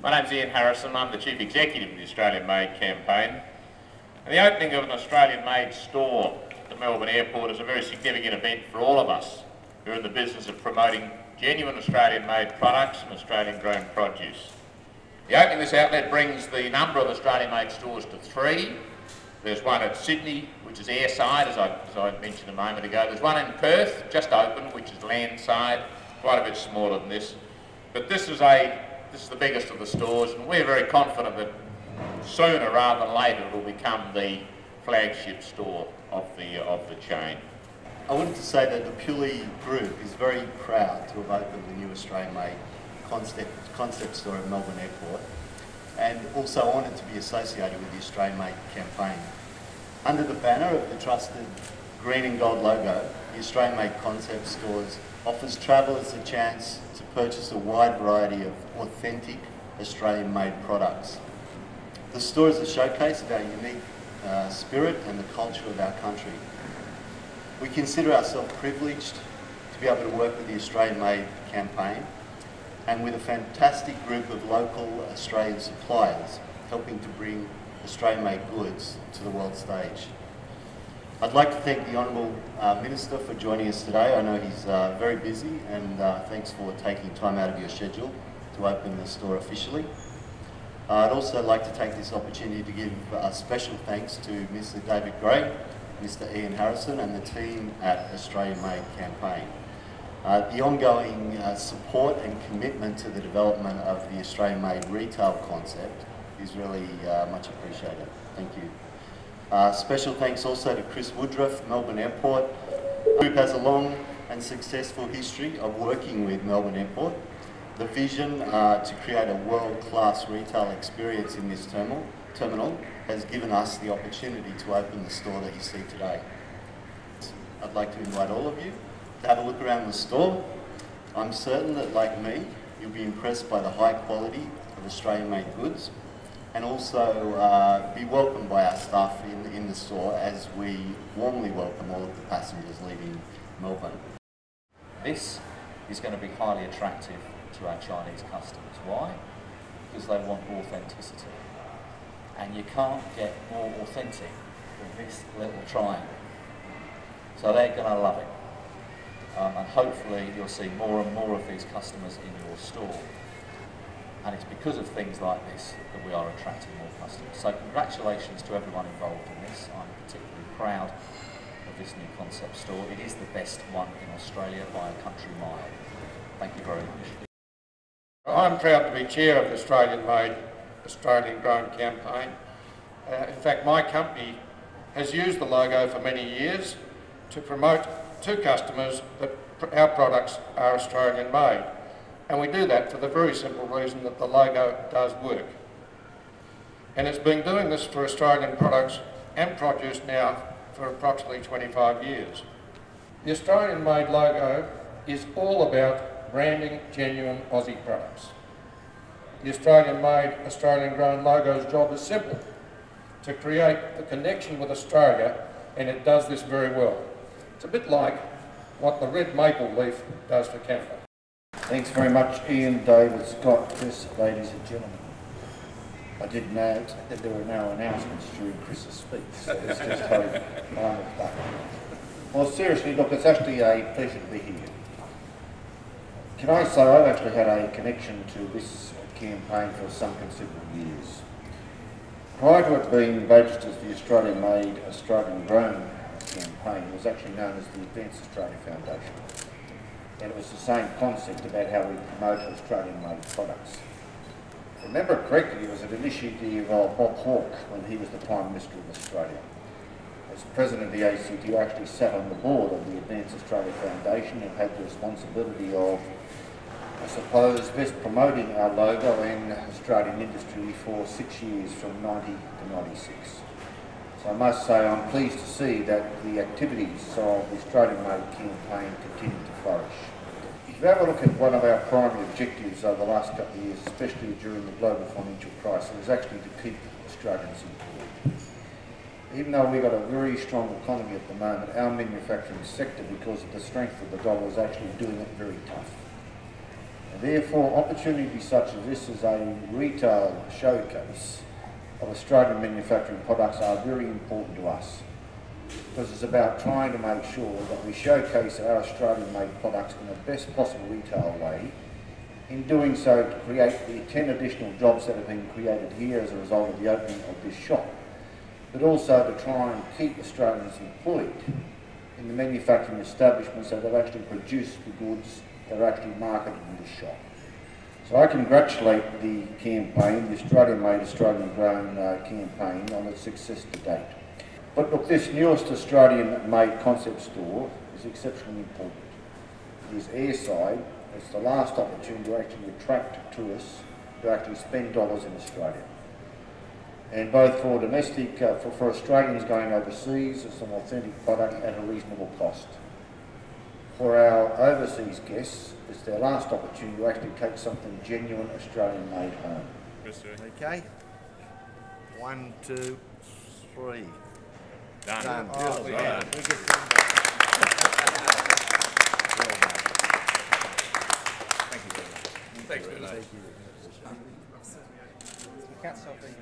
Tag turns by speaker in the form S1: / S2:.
S1: My name's Ian Harrison. I'm the Chief Executive of the Australian Made campaign. And the opening of an Australian Made store at the Melbourne Airport is a very significant event for all of us who are in the business of promoting genuine Australian made products and Australian grown produce. The opening of this outlet brings the number of Australian made stores to 3. There's one at Sydney, which is airside, as I mentioned a moment ago. There's one in Perth, just open, which is landside, quite a bit smaller than this. But this is the biggest of the stores, and we're very confident that sooner rather than later it will become the flagship store of the chain.
S2: I wanted to say that the Purely Group is very proud to have opened the new Australian-made concept store at Melbourne Airport, and also honoured to be associated with the Australian-made campaign. Under the banner of the trusted green and gold logo, the Australian-made concept stores offers travellers a chance to purchase a wide variety of authentic Australian-made products. The store is a showcase of our unique spirit and the culture of our country. We consider ourselves privileged to be able to work with the Australian Made campaign and with a fantastic group of local Australian suppliers helping to bring Australian made goods to the world stage. I'd like to thank the Honourable Minister for joining us today. I know he's very busy, and thanks for taking time out of your schedule to open the store officially. I'd also like to take this opportunity to give a special thanks to Mr. David Gray, Mr. Ian Harrison and the team at Australian Made campaign. The ongoing support and commitment to the development of the Australian Made retail concept is really much appreciated. Thank you. Special thanks also to Chris Woodruff, Melbourne Airport. The group has a long and successful history of working with Melbourne Airport. The vision to create a world-class retail experience in this terminal has given us the opportunity to open the store that you see today. I'd like to invite all of you to have a look around the store. I'm certain that, like me, you'll be impressed by the high quality of Australian-made goods, and also be welcomed by our staff in the store as we warmly welcome all of the passengers leaving Melbourne.
S3: This is going to be highly attractive to our Chinese customers. Why? Because they want authenticity. And you can't get more authentic than this little triangle. So they're going to love it. And hopefully you'll see more and more of these customers in your store. And it's because of things like this that we are attracting more customers. So congratulations to everyone involved in this. I'm particularly proud of this new concept store. It is the best one in Australia by a country mile. Thank you very much.
S4: I'm proud to be chair of the Australian Made, Australian Grown campaign. In fact, my company has used the logo for many years to promote to customers that our products are Australian made. And we do that for the very simple reason that the logo does work. And it's been doing this for Australian products and produce now for approximately 25 years. The Australian Made logo is all about branding genuine Aussie products. The Australian Made, Australian Grown logo's job is simple: to create the connection with Australia, and it does this very well. It's a bit like what the red maple leaf does for Canada.
S5: Thanks very much, Ian, David, Scott, Chris, ladies and gentlemen. I did note that there were no announcements during Chris's speech, so let's just hold on with that. Well, seriously, look, it's actually a pleasure to be here. Can I say I've actually had a connection to this campaign for some considerable years. Prior to it being registered as the Australian Made, Australian Grown campaign, it was actually known as the Advanced Australia Foundation. And it was the same concept about how we promote Australian-made products. If I remember correctly, it was an initiative of Bob Hawke when he was the Prime Minister of Australia. As President of the ACT, I actually sat on the board of the Advanced Australia Foundation and had the responsibility of, I suppose, best promoting our logo and Australian industry for 6 years, from 90 to 96. So I must say I'm pleased to see that the activities of the Australian Made campaign continue to flourish. If you have a look at one of our primary objectives over the last couple of years, especially during the global financial crisis, is actually to keep Australians employed. Even though we've got a very strong economy at the moment, our manufacturing sector, because of the strength of the dollar, is actually doing it very tough. And therefore, opportunities such as this as a retail showcase of Australian manufacturing products are very important to us, because it's about trying to make sure that we showcase our Australian-made products in the best possible retail way. In doing so, to create the 10 additional jobs that have been created here as a result of the opening of this shop, but also to try and keep Australians employed in the manufacturing establishments that have actually produced the goods that are actually marketed in this shop. So I congratulate the campaign, the Australian-made, Australian-grown campaign, on its success to date. But look, this newest Australian-made concept store is exceptionally important. It is airside. It's the last opportunity to actually attract tourists to actually spend dollars in Australia. And both for domestic, for Australians going overseas, it's an authentic product at a reasonable cost. For our overseas guests, it's their last opportunity to actually take something genuine Australian-made home.
S6: Okay. 1, 2, 3.
S1: Done.
S6: Done.
S1: Oh,
S6: We
S1: well done.
S6: get some back. Well done.
S1: Thank you very much. Thanks very much.
S6: Thank you. You can't stop being